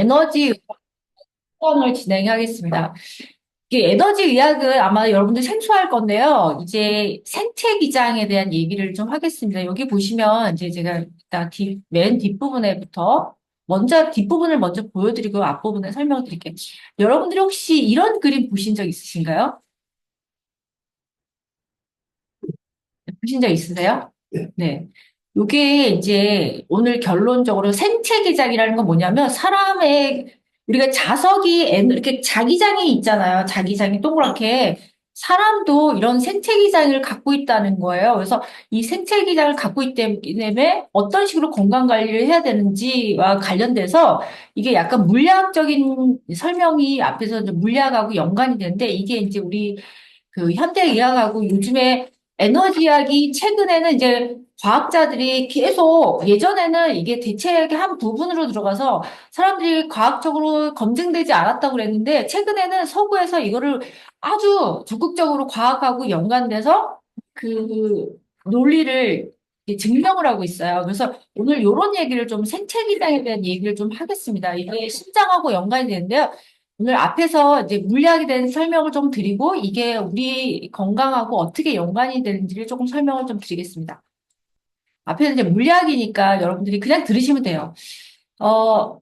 에너지 수업을 진행하겠습니다. 이게 에너지 의학은 아마 여러분들 생소할 건데요. 이제 생체 기장에 대한 얘기를 좀 하겠습니다. 여기 보시면 이제 제가 일단 맨 뒷부분에부터 먼저 뒷부분을 먼저 보여드리고 앞부분에 설명드릴게요. 여러분들이 혹시 이런 그림 보신 적 있으신가요? 보신 적 있으세요? 네. 요게 이제 오늘 결론적으로 생체기장이라는 건 뭐냐면 사람의 우리가 이렇게 자기장이 있잖아요. 자기장이 동그랗게 사람도 이런 생체기장을 갖고 있다는 거예요. 그래서 이 생체기장을 갖고 있기 때문에 어떤 식으로 건강 관리를 해야 되는지와 관련돼서 이게 약간 물리학적인 설명이 앞에서 이제 물리학하고 연관이 되는데 이게 이제 우리 그 현대의학하고 요즘에 에너지학이 최근에는 이제 과학자들이 계속 예전에는 이게 대체학의 한 부분으로 들어가서 사람들이 과학적으로 검증되지 않았다고 그랬는데 최근에는 서구에서 이거를 아주 적극적으로 과학하고 연관돼서 그 논리를 이렇게 증명을 하고 있어요. 그래서 오늘 이런 얘기를 좀 생체기장에 대한 얘기를 좀 하겠습니다. 이게 심장하고 연관이 되는데요. 오늘 앞에서 이제 물리학에 대한 설명을 좀 드리고 이게 우리 건강하고 어떻게 연관이 되는지를 조금 설명을 좀 드리겠습니다. 앞에는 이제 물리학이니까 여러분들이 그냥 들으시면 돼요. 어,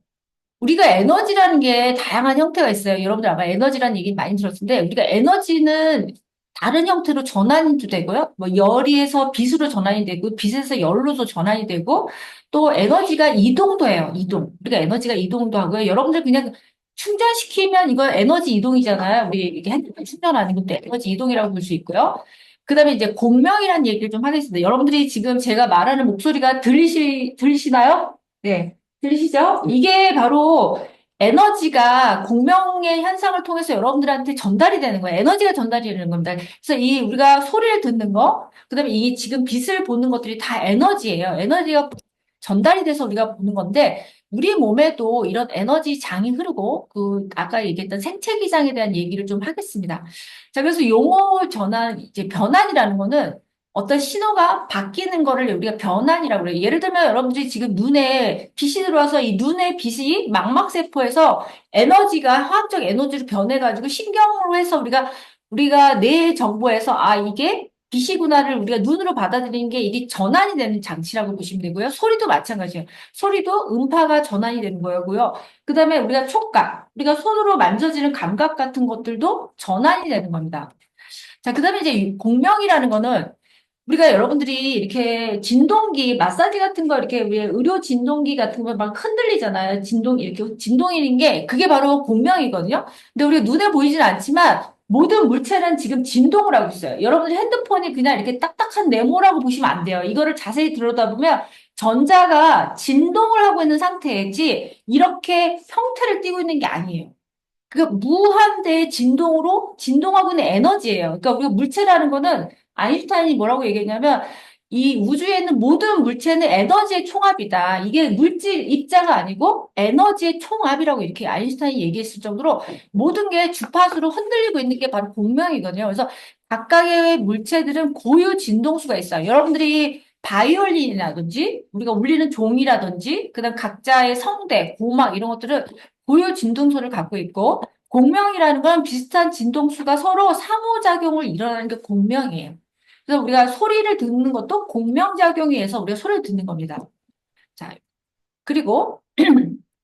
우리가 에너지라는 게 다양한 형태가 있어요. 여러분들 아마 에너지라는 얘기 많이 들었을 텐데 우리가 에너지는 다른 형태로 전환도 되고요. 뭐 열에서 빛으로 전환이 되고 빛에서 열로도 전환이 되고 또 에너지가 이동도 해요. 이동. 우리가 에너지가 이동도 하고요. 여러분들 그냥 충전시키면 이거 에너지 이동이잖아요. 우리 이게 핸드폰 충전하는 것도 에너지 이동이라고 볼 수 있고요. 그다음에 이제 공명이라는 얘기를 좀 하겠습니다. 여러분들이 지금 제가 말하는 목소리가 들리시나요? 네. 들리시죠? 이게 바로 에너지가 공명의 현상을 통해서 여러분들한테 전달이 되는 거예요. 에너지가 전달이 되는 겁니다. 그래서 이 우리가 소리를 듣는 거, 그다음에 이 지금 빛을 보는 것들이 다 에너지예요. 에너지가 전달이 돼서 우리가 보는 건데 우리 몸에도 이런 에너지 장이 흐르고 그 아까 얘기했던 생체기장에 대한 얘기를 좀 하겠습니다. 자, 그래서 용어 전환 이제 변환이라는 거는 어떤 신호가 바뀌는 거를 우리가 변환이라고 그래요. 예를 들면 여러분들이 지금 눈에 빛이 들어와서 이 눈의 빛이 망막세포에서 에너지가 화학적 에너지로 변해가지고 신경으로 해서 우리가 뇌 정보에서 아 이게 빛이구나를 우리가 눈으로 받아들이는 게 이게 전환이 되는 장치라고 보시면 되고요. 소리도 마찬가지예요. 소리도 음파가 전환이 되는 거고요. 그다음에 우리가 촉각, 우리가 손으로 만져지는 감각 같은 것들도 전환이 되는 겁니다. 자, 그다음에 이제 이 공명이라는 거는 우리가 여러분들이 이렇게 진동기, 마사지 같은 거 이렇게 왜 의료 진동기 같은 거 막 흔들리잖아요. 이렇게 진동이는 게 그게 바로 공명이거든요. 근데 우리가 눈에 보이진 않지만 모든 물체는 지금 진동을 하고 있어요. 여러분들 핸드폰이 그냥 이렇게 딱딱한 네모라고 보시면 안 돼요. 이거를 자세히 들여다보면 전자가 진동을 하고 있는 상태이지 이렇게 형태를 띠고 있는 게 아니에요. 그 무한대의 진동으로 진동하고 있는 에너지예요. 그러니까 우리가 물체라는 거는 아인슈타인이 뭐라고 얘기했냐면 이 우주에 있는 모든 물체는 에너지의 총합이다. 이게 물질 입자가 아니고 에너지의 총합이라고 이렇게 아인슈타인이 얘기했을 정도로 모든 게 주파수로 흔들리고 있는 게 바로 공명이거든요. 그래서 각각의 물체들은 고유 진동수가 있어요. 여러분들이 바이올린이라든지 우리가 울리는 종이라든지 그다음 각자의 성대, 고막 이런 것들은 고유 진동소를 갖고 있고 공명이라는 건 비슷한 진동수가 서로 상호작용을 일어나는 게 공명이에요. 그래서 우리가 소리를 듣는 것도 공명작용에 의해서 우리가 소리를 듣는 겁니다. 자, 그리고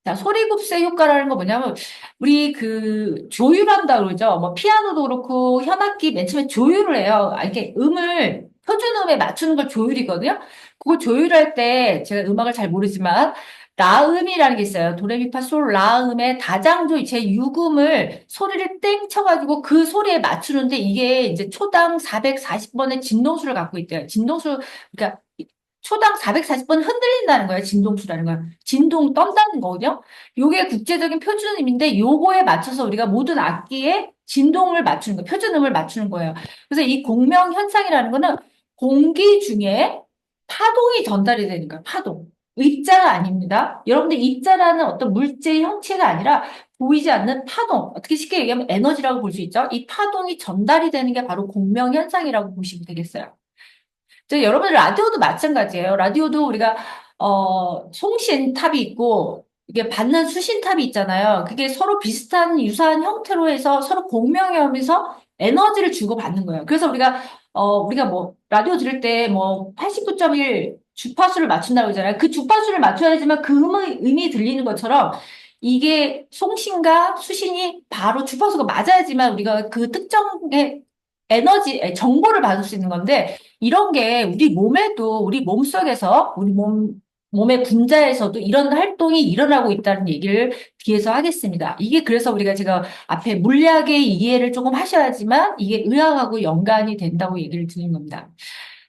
자, 소리급세 효과라는 거 뭐냐면 우리 그 조율한다 그러죠. 뭐 피아노도 그렇고 현악기 맨 처음에 조율을 해요. 이렇게 표준음에 맞추는 걸 조율이거든요. 그거 조율할 때 제가 음악을 잘 모르지만 라음이라는 게 있어요. 도레미파솔 라음의 다장조 제6음을 소리를 땡 쳐가지고 그 소리에 맞추는데 이게 이제 초당 440번의 진동수를 갖고 있대요. 그러니까 초당 440번 흔들린다는 거예요. 진동수라는 건. 진동 떤다는 거거든요. 요게 국제적인 표준음인데 요거에 맞춰서 우리가 모든 악기에 진동을 맞추는 거예요. 표준음을 맞추는 거예요. 그래서 이 공명 현상이라는 거는 공기 중에 파동이 전달이 되는 거예요. 파동. 입자가 아닙니다. 여러분들 입자라는 어떤 물질 형체가 아니라 보이지 않는 파동. 어떻게 쉽게 얘기하면 에너지라고 볼 수 있죠. 이 파동이 전달이 되는 게 바로 공명 현상이라고 보시면 되겠어요. 여러분들 라디오도 마찬가지예요. 라디오도 우리가 송신 탑이 있고 이게 받는 수신탑이 있잖아요. 그게 서로 비슷한 유사한 형태로 해서 서로 공명하면서 에너지를 주고 받는 거예요. 그래서 우리가 뭐, 라디오 들을 때 뭐, 89.1 주파수를 맞춘다고 하잖아요. 그 주파수를 맞춰야지만 그 음이 들리는 것처럼 이게 송신과 수신이 바로 주파수가 맞아야지만 우리가 그 특정의 정보를 받을 수 있는 건데, 이런 게 우리 몸에도, 우리 몸속에서, 몸의 분자에서도 이런 활동이 일어나고 있다는 얘기를 뒤에서 하겠습니다. 이게 그래서 제가 앞에 물리학의 이해를 조금 하셔야지만 이게 의학하고 연관이 된다고 얘기를 드리는 겁니다.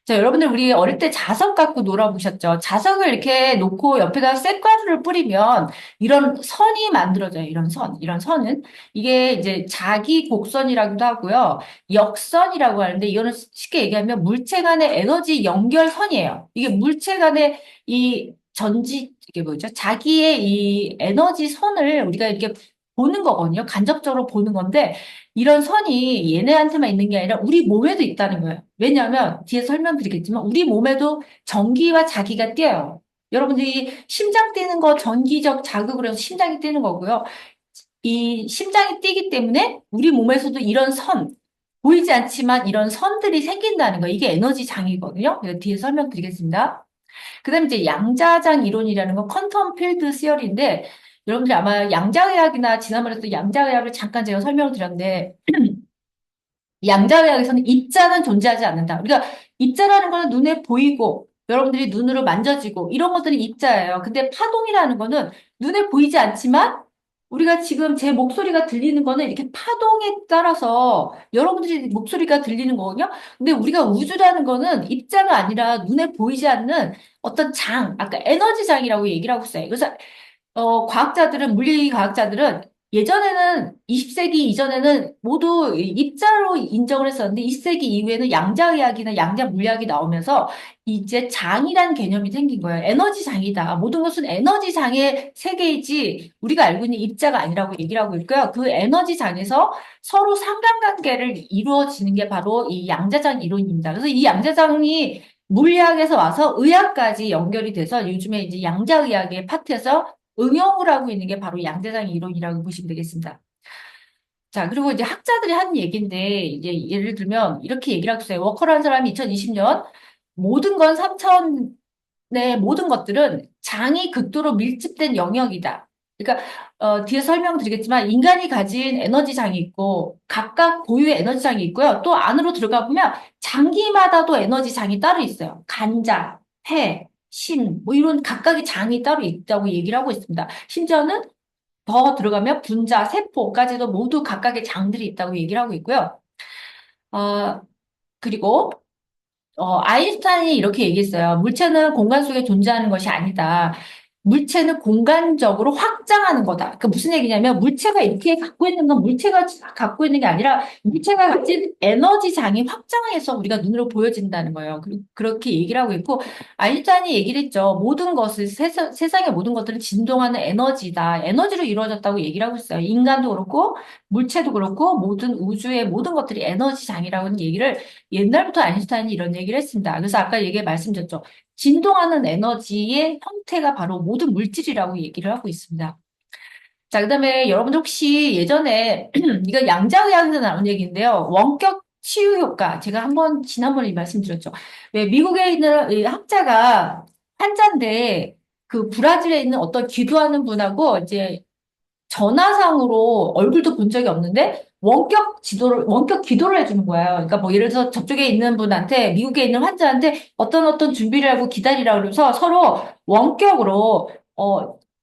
자, 여러분들 우리 어릴 때 자석 갖고 놀아보셨죠? 자석을 이렇게 놓고 옆에다 쇳가루를 뿌리면 이런 선이 만들어져요. 이런 선은. 이게 이제 자기 곡선이라고도 하고요. 역선이라고 하는데 이거는 쉽게 얘기하면 물체 간의 에너지 연결선이에요. 이게 물체 간의 이게 뭐죠? 자기의 이 에너지 선을 우리가 이렇게 보는 거거든요. 간접적으로 보는 건데 이런 선이 얘네한테만 있는 게 아니라 우리 몸에도 있다는 거예요. 왜냐하면 뒤에 설명드리겠지만 우리 몸에도 전기와 자기가 뛰어요. 여러분들이 심장 뛰는 거 전기적 자극으로 해서 심장이 뛰는 거고요. 이 심장이 뛰기 때문에 우리 몸에서도 이런 보이지 않지만 이런 선들이 생긴다는 거예요. 이게 에너지 장이거든요. 뒤에 설명드리겠습니다. 그다음에 이제 양자장 이론이라는 건 퀀텀 필드 시어리인데 여러분들이 아마 양자의학이나 지난번에 또 양자의학을 잠깐 제가 설명을 드렸는데 양자의학에서는 입자는 존재하지 않는다. 우리가 입자라는 거는 눈에 보이고 여러분들이 눈으로 만져지고 이런 것들이 입자예요. 근데 파동이라는 거는 눈에 보이지 않지만 우리가 지금 제 목소리가 들리는 거는 이렇게 파동에 따라서 여러분들이 목소리가 들리는 거거든요. 근데 우리가 우주라는 거는 입자가 아니라 눈에 보이지 않는 어떤 아까 에너지 장이라고 얘기를 하고 있어요. 그래서 물리과학자들은 예전에는 20세기 이전에는 모두 입자로 인정을 했었는데 20세기 이후에는 양자의학이나 양자물리학이 나오면서 이제 장이라는 개념이 생긴 거예요. 에너지 장이다. 모든 것은 에너지 장의 세계이지 우리가 알고 있는 입자가 아니라고 얘기를 하고 있고요. 그 에너지 장에서 서로 상관관계를 이루어지는 게 바로 이 양자장 이론입니다. 그래서 이 양자장이 물리학에서 와서 의학까지 연결이 돼서 요즘에 이제 양자의학의 파트에서 응용을 하고 있는 게 바로 양대장 이론이라고 보시면 되겠습니다. 자, 그리고 이제 학자들이 하는 얘기인데, 이제 예를 들면 이렇게 얘기를 하고 있어요. 워커라는 사람이 2020년 모든 건 3차원의 모든 것들은 장이 극도로 밀집된 영역이다. 그러니까 뒤에 설명드리겠지만 인간이 가진 에너지 장이 있고 각각 고유의 에너지 장이 있고요. 또 안으로 들어가 보면 장기마다도 에너지 장이 따로 있어요. 간장, 폐, 뭐 이런 각각의 장이 따로 있다고 얘기를 하고 있습니다. 심지어는 더 들어가면 분자, 세포까지도 모두 각각의 장들이 있다고 얘기를 하고 있고요. 어, 그리고 아인슈타인이 이렇게 얘기했어요. 물체는 공간 속에 존재하는 것이 아니다. 물체는 공간적으로 확장하는 거다. 그 무슨 얘기냐면 물체가 이렇게 갖고 있는 건 물체가 갖고 있는 게 아니라 물체가 가진 에너지 장이 확장해서 우리가 눈으로 보여진다는 거예요. 그렇게 얘기를 하고 있고 아인슈타인이 얘기를 했죠. 모든 것을 세상의 모든 것들은 진동하는 에너지다. 에너지로 이루어졌다고 얘기를 하고 있어요. 인간도 그렇고 물체도 그렇고 모든 우주의 모든 것들이 에너지 장이라는 얘기를 옛날부터 아인슈타인이 이런 얘기를 했습니다. 그래서 아까 말씀드렸죠. 진동하는 에너지의 형태가 바로 모든 물질이라고 얘기를 하고 있습니다. 자, 그다음에 여러분들 혹시 예전에 이거 양자의학에서 나온 얘기인데요. 원격 치유 효과. 제가 지난번에 말씀드렸죠. 왜 미국에 있는 이 학자가 환자인데 그 브라질에 있는 어떤 기도하는 분하고 이제 전화상으로 얼굴도 본 적이 없는데 원격 기도를 해주는 거예요. 그러니까 뭐 예를 들어서 저쪽에 있는 분한테 미국에 있는 환자한테 어떤 준비를 하고 기다리라 그러면서 서로 원격으로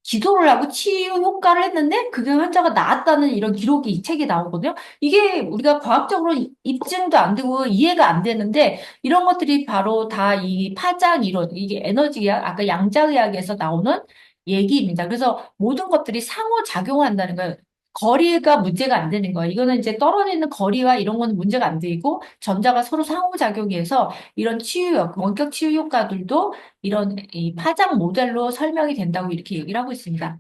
기도를 하고 치유 효과를 했는데 그게 환자가 나았다는 이런 기록이 이 책에 나오거든요. 이게 우리가 과학적으로 입증도 안 되고 이해가 안 되는데 이런 것들이 바로 다 이 파장 이론, 이게 에너지학, 아까 양자의학에서 나오는 얘기입니다. 그래서 모든 것들이 상호작용한다는 거예요. 거리가 문제가 안 되는 거예요. 이거는 이제 떨어지는 거리와 이런 거는 문제가 안 되고 전자가 서로 상호작용해서 이런 원격 치유 효과들도 이런 이 파장 모델로 설명이 된다고 이렇게 얘기를 하고 있습니다.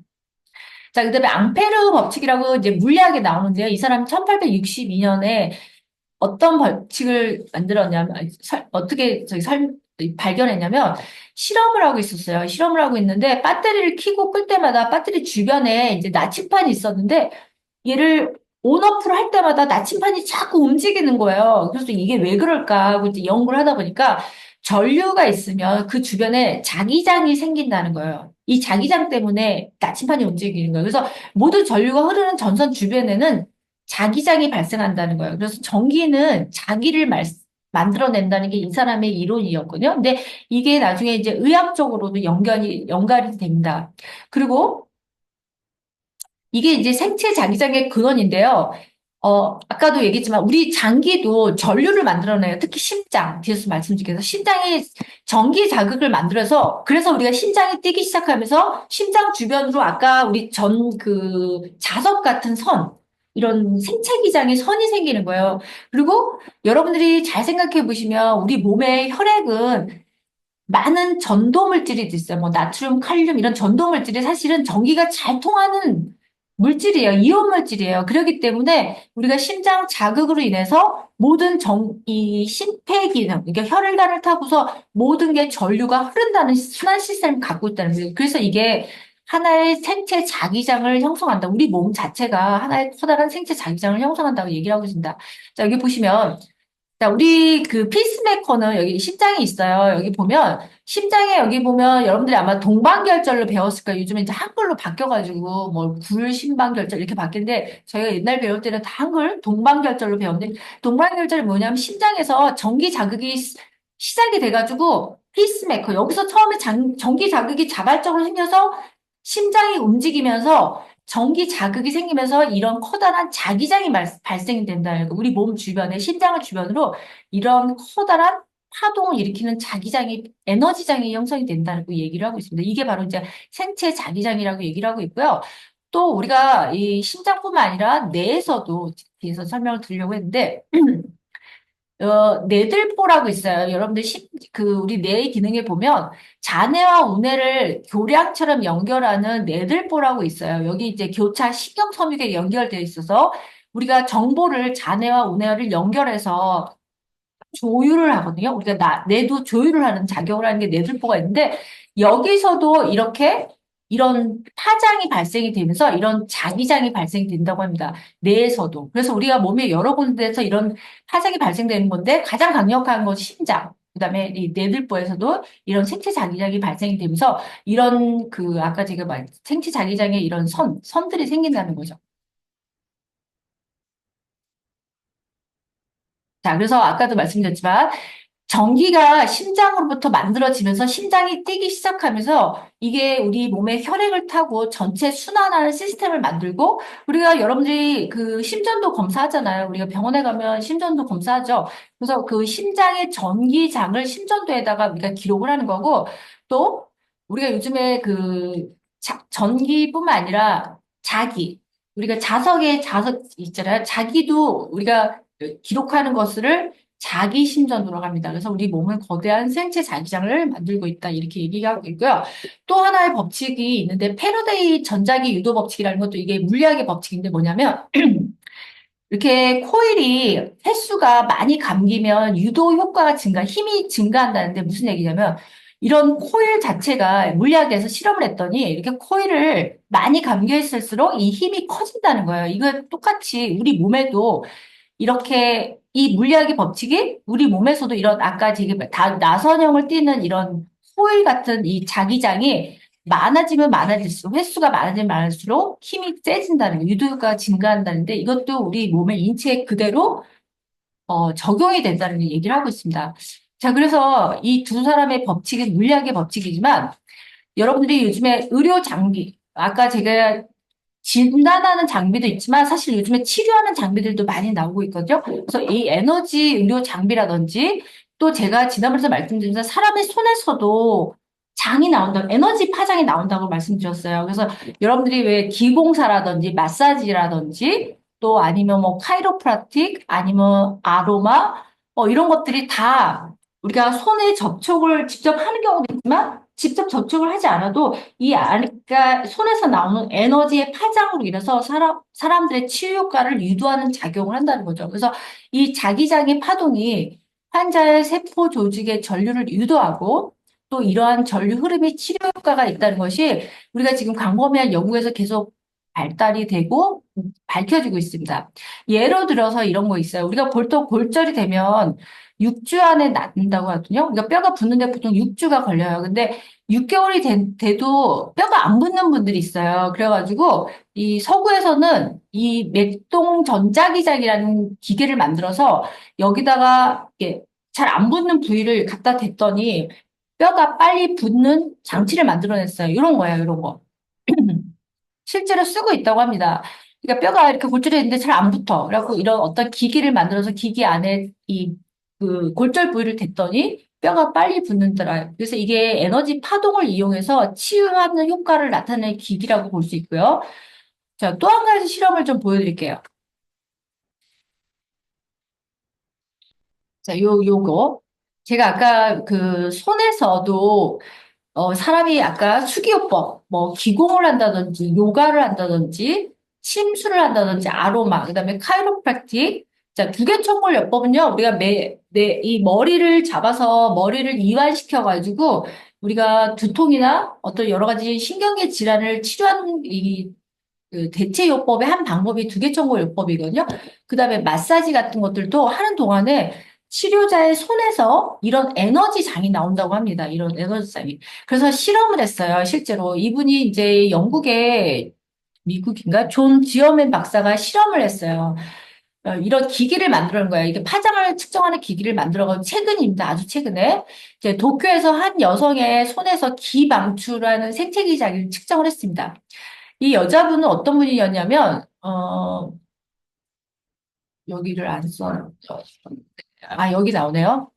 자, 그다음에 앙페르 법칙이라고 이제 물리학에 나오는데요. 이 사람이 1862년에 어떤 벌칙을 만들었냐면, 어떻게, 발견했냐면 실험을 하고 있었어요. 실험을 하고 있는데 배터리를 켜고 끌 때마다 배터리 주변에 이제 나침판이 있었는데 얘를 온오프를 할 때마다 나침판이 자꾸 움직이는 거예요. 그래서 이게 왜 그럴까 하고 이제 연구를 하다 보니까 전류가 있으면 그 주변에 자기장이 생긴다는 거예요. 이 자기장 때문에 나침판이 움직이는 거예요. 그래서 모든 전류가 흐르는 전선 주변에는 자기장이 발생한다는 거예요. 그래서 전기는 자기를 만들어낸다는 게 이 사람의 이론이었거든요. 근데 이게 나중에 이제 의학적으로도 연관이 됩니다. 그리고 이게 이제 생체 자기장의 근원인데요. 아까도 얘기했지만 우리 장기도 전류를 만들어내요. 특히 심장, 뒤에서 말씀드리겠서 심장이 전기 자극을 만들어서 그래서 우리가 심장이 뛰기 시작하면서 심장 주변으로 아까 우리 그 자석 같은 선 이런 생체 기장의 선이 생기는 거예요. 그리고 여러분들이 잘 생각해 보시면 우리 몸의 혈액은 많은 전도 물질이 있어요. 뭐 나트륨, 칼륨 이런 전도 물질이 사실은 전기가 잘 통하는 물질이에요. 이온 물질이에요. 그렇기 때문에 우리가 심장 자극으로 인해서 모든 이 심폐기능, 그러니까 혈관을 타고서 모든 게 전류가 흐른다는 순환 시스템을 갖고 있다는 거예요. 그래서 이게 하나의 생체 자기장을 형성한다. 우리 몸 자체가 하나의 커다란 생체 자기장을 형성한다고 얘기를 하고 있습니다. 자, 여기 보시면 자, 우리 그 페이스메이커는 여기 심장이 있어요. 여기 보면, 심장에 여기 보면 여러분들이 아마 동방결절로 배웠을 거예요. 요즘에 이제 한글로 바뀌어가지고, 뭐, 굴심방결절 이렇게 바뀌는데, 저희가 옛날 배울 때는 다 한글, 동방결절로 배웠는데, 동방결절이 뭐냐면 심장에서 전기 자극이 시작이 돼가지고, 페이스메이커, 여기서 처음에 전기 자극이 자발적으로 생겨서 심장이 움직이면서 전기 자극이 생기면서 이런 커다란 자기장이 발생이 된다는 거. 우리 몸 주변에 심장을 주변으로 이런 커다란 파동을 일으키는 자기장이 에너지장이 형성이 된다는 거 얘기를 하고 있습니다. 이게 바로 이제 생체 자기장이라고 얘기를 하고 있고요. 또 우리가 이 심장뿐만 아니라 뇌에서도 뒤에서 설명을 드리려고 했는데 뇌들보라고 있어요. 여러분들 우리 뇌의 기능에 보면 자뇌와 우뇌를 교량처럼 연결하는 뇌들보라고 있어요. 여기 이제 교차 신경섬유계 연결되어 있어서 우리가 정보를 자뇌와 우뇌를 연결해서 조율을 하거든요. 우리가 뇌도 조율을 하는 작용을 하는 게 뇌들보가 있는데 여기서도 이런 파장이 발생이 되면서 이런 자기장이 발생이 된다고 합니다. 뇌에서도. 그래서 우리가 몸의 여러 군데에서 이런 파장이 발생되는 건데 가장 강력한 건 심장. 그다음에 이 뇌들보에서도 이런 생체 자기장이 발생이 되면서 이런 아까 제가 생체 자기장에 이런 선들이 생긴다는 거죠. 자, 그래서 아까도 말씀드렸지만 전기가 심장으로부터 만들어지면서 심장이 뛰기 시작하면서 이게 우리 몸의 혈액을 타고 전체 순환하는 시스템을 만들고 우리가 여러분들이 그 심전도 검사하잖아요. 우리가 병원에 가면 심전도 검사하죠. 그래서 그 심장의 전기장을 심전도에다가 우리가 기록을 하는 거고 또 우리가 요즘에 전기뿐만 아니라 우리가 자석 있잖아요. 자기도 우리가 기록하는 것을 자기 심전도라고 합니다. 그래서 우리 몸은 거대한 생체 자기장을 만들고 있다. 이렇게 얘기하고 있고요. 또 하나의 법칙이 있는데 패러데이 전자기 유도 법칙이라는 것도 이게 물리학의 법칙인데 뭐냐면 이렇게 코일이 횟수가 많이 감기면 유도 효과가 힘이 증가한다는데 무슨 얘기냐면 이런 코일 자체가 물리학에서 실험을 했더니 이렇게 코일을 많이 감겨 있을수록 이 힘이 커진다는 거예요. 이거 똑같이 우리 몸에도 이렇게 이 물리학의 법칙이 우리 몸에서도 이런 아까 제가 나선형을 띠는 이런 호일 같은 이 자기장이 많아지면 많아질수록 횟수가 많아지면 많을수록 힘이 세진다는 거, 유도 효과가 증가한다는데 이것도 우리 몸의 인체에 그대로 적용이 된다는 얘기를 하고 있습니다. 자, 그래서 이 두 사람의 법칙은 물리학의 법칙이지만 여러분들이 요즘에 의료 장비, 아까 제가 진단하는 장비도 있지만 사실 요즘에 치료하는 장비들도 많이 나오고 있거든요. 그래서 이 에너지 의료 장비라든지 또 제가 지난번에 말씀드린 사람의 손에서도 장이 나온다, 에너지 파장이 나온다고 말씀드렸어요. 그래서 여러분들이 왜 기공사라든지 마사지라든지 또 아니면 뭐 카이로프라틱 아니면 아로마 이런 것들이 다 우리가 손에 접촉을 직접 하는 경우도 있지만 직접 접촉을 하지 않아도 그러니까 손에서 나오는 에너지의 파장으로 인해서 사람들의 치유 효과를 유도하는 작용을 한다는 거죠. 그래서 이 자기장의 파동이 환자의 세포 조직의 전류를 유도하고 또 이러한 전류 흐름이 치료 효과가 있다는 것이 우리가 지금 광범위한 연구에서 계속 발달이 되고 밝혀지고 있습니다. 예로 들어서 이런 거 있어요. 우리가 보통 골절이 되면 6주 안에 낫는다고 하거든요. 그러니까 뼈가 붙는데 보통 6주가 걸려요. 근데 6개월이 돼도 뼈가 안 붙는 분들이 있어요. 그래가지고 이 서구에서는 이 맥동 전자기장이라는 기계를 만들어서 여기다가 잘 안 붙는 부위를 갖다 댔더니 뼈가 빨리 붙는 장치를 만들어냈어요. 이런 거예요, 이런 거. 실제로 쓰고 있다고 합니다. 그러니까 뼈가 이렇게 골절이 있는데 잘 안 붙어. 그래갖고 이런 어떤 기기를 만들어서 기기 안에 그 골절 부위를 댔더니 뼈가 빨리 붙는더라. 그래서 이게 에너지 파동을 이용해서 치유하는 효과를 나타내는 기기라고 볼 수 있고요. 자, 또 한 가지 실험을 좀 보여드릴게요. 자, 요거. 제가 아까 그 손에서도 사람이 아까 수기요법, 뭐 기공을 한다든지, 요가를 한다든지, 침수를 한다든지, 아로마, 그다음에 카이로프랙틱. 자, 두개천골요법은요, 우리가 이 머리를 잡아서 머리를 이완시켜가지고, 우리가 두통이나 어떤 여러 가지 신경계 질환을 치료하는 그 대체요법의 한 방법이 두개천골요법이거든요. 그다음에 마사지 같은 것들도 하는 동안에 치료자의 손에서 이런 에너지 장이 나온다고 합니다. 이런 에너지 장이. 그래서 실험을 했어요. 실제로 이분이 이제 영국의 미국인가 존 지어맨 박사가 실험을 했어요. 이런 기기를 만드는 거예요. 이게 파장을 측정하는 기기를 만들어가지고 최근입니다. 아주 최근에 이제 도쿄에서 한 여성의 손에서 기 방출하는 생체기 장을 측정을 했습니다. 이 여자분은 어떤 분이었냐면, 여기를 안 써. 아, 여기 나오네요.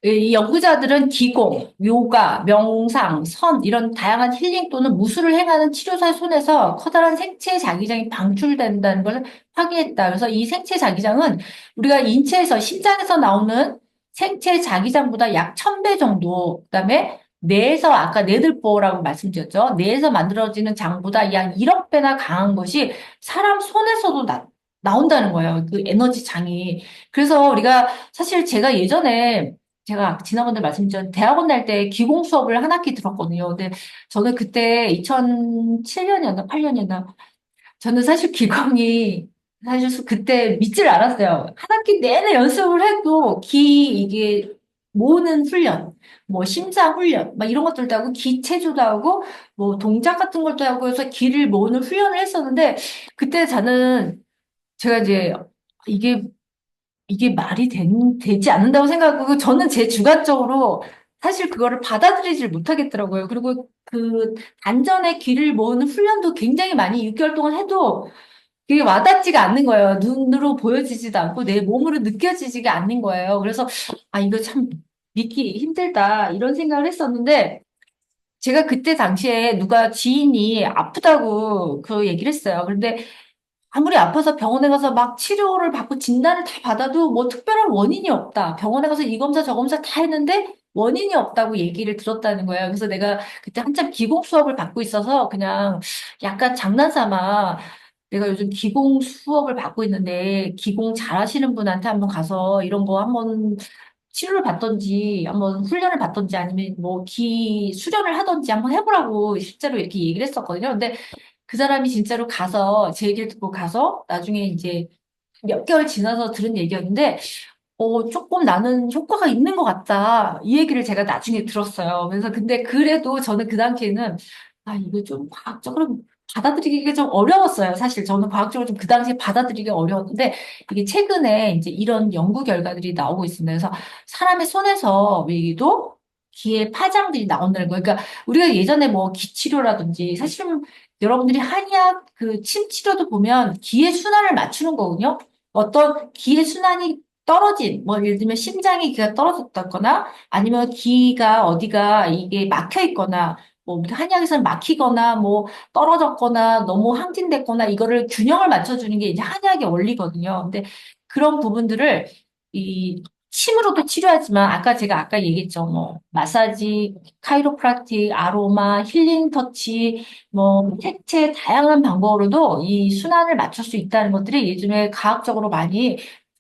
이 연구자들은 기공, 요가, 명상, 선, 이런 다양한 힐링 또는 무술을 행하는 치료사의 손에서 커다란 생체 자기장이 방출된다는 걸 확인했다. 그래서 이 생체 자기장은 우리가 인체에서, 심장에서 나오는 생체 자기장보다 약 1000배 정도, 그다음에 뇌에서, 아까 뇌들보라고 말씀드렸죠. 뇌에서 만들어지는 장보다 약 1억 배나 강한 것이 사람 손에서도 나온다는 거예요. 그 에너지 장이. 그래서 우리가 사실 제가 지난번에 말씀드렸던 대학원 날 때 기공 수업을 한 학기 들었거든요. 근데 저는 그때 2007년이었나 8년이었나 저는 사실 기공이 사실 그때 믿질 않았어요. 한 학기 내내 연습을 해도 이게 모으는 훈련, 뭐 심장 훈련, 막 이런 것들도 하고 기체조도 하고 뭐 동작 같은 것도 하고 해서 기를 모으는 훈련을 했었는데 그때 저는 제가 이제 이게 말이 되지 않는다고 생각하고, 저는 제 주관적으로 사실 그거를 받아들이질 못하겠더라고요. 그리고 그 단전에 귀를 모으는 훈련도 굉장히 많이 6개월 동안 해도 그게 와닿지가 않는 거예요. 눈으로 보여지지도 않고 내 몸으로 느껴지지가 않는 거예요. 그래서, 아, 이거 참 믿기 힘들다. 이런 생각을 했었는데, 제가 그때 당시에 누가 지인이 아프다고 그 얘기를 했어요. 그런데 아무리 아파서 병원에 가서 막 치료를 받고 진단을 다 받아도 뭐 특별한 원인이 없다. 병원에 가서 이 검사 저 검사 다 했는데 원인이 없다고 얘기를 들었다는 거예요. 그래서 내가 그때 한참 기공 수업을 받고 있어서 그냥 약간 장난삼아 내가 요즘 기공 수업을 받고 있는데 기공 잘하시는 분한테 한번 가서 이런 거 한번 치료를 받던지 한번 훈련을 받던지 아니면 뭐 기 수련을 하던지 한번 해보라고 실제로 이렇게 얘기를 했었거든요. 근데 그 사람이 진짜로 가서 제 얘기를 듣고 가서 나중에 이제 몇 개월 지나서 들은 얘기였는데 조금 나는 효과가 있는 것 같다. 이 얘기를 제가 나중에 들었어요. 그래서 근데 그래도 저는 그 당시에는 아, 이거 좀 과학적으로 받아들이기가 좀 어려웠어요. 사실 저는 과학적으로 좀 그 당시에 받아들이기가 어려웠는데 이게 최근에 이제 이런 연구 결과들이 나오고 있습니다. 그래서 사람의 손에서 위기도 기의 파장들이 나온다는 거예요. 그러니까 우리가 예전에 뭐 기치료라든지 사실은 여러분들이 한의학 그 침 치료도 보면 기의 순환을 맞추는 거거든요. 어떤 기의 순환이 떨어진, 뭐, 예를 들면 심장이 기가 떨어졌다거나, 아니면 기가 어디가 이게 막혀 있거나, 뭐, 한의학에서는 막히거나, 뭐, 떨어졌거나, 너무 항진됐거나, 이거를 균형을 맞춰주는 게 이제 한의학의 원리거든요. 근데 그런 부분들을 이 침으로도 치료하지만, 제가 아까 얘기했죠. 뭐, 마사지, 카이로프락틱, 아로마, 힐링 터치, 뭐, 다양한 방법으로도 이 순환을 맞출 수 있다는 것들이 요즘에 과학적으로 많이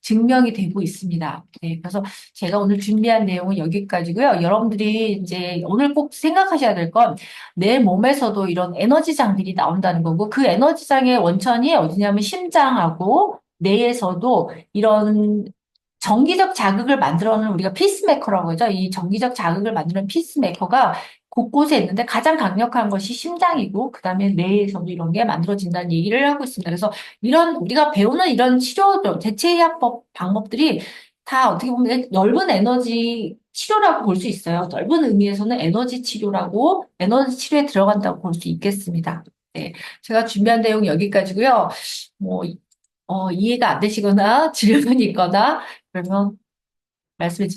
증명이 되고 있습니다. 네, 그래서 제가 오늘 준비한 내용은 여기까지고요. 여러분들이 이제 오늘 꼭 생각하셔야 될 건 내 몸에서도 이런 에너지장들이 나온다는 거고 그 에너지장의 원천이 어디냐면 심장하고 뇌에서도 이런 정기적 자극을 만들어내는 우리가 피스메이커라고 하죠. 이 정기적 자극을 만드는 피스메이커가 곳곳에 있는데 가장 강력한 것이 심장이고 그다음에 뇌에서도 이런 게 만들어진다는 얘기를 하고 있습니다. 그래서 이런 우리가 배우는 이런 치료 대체의학법 방법들이 다 어떻게 보면 넓은 에너지 치료라고 볼 수 있어요. 넓은 의미에서는 에너지 치료라고 에너지 치료에 들어간다고 볼 수 있겠습니다. 네, 제가 준비한 내용 여기까지고요. 뭐 이해가 안 되시거나 질문이 있거나 그러면 말씀해 주세요.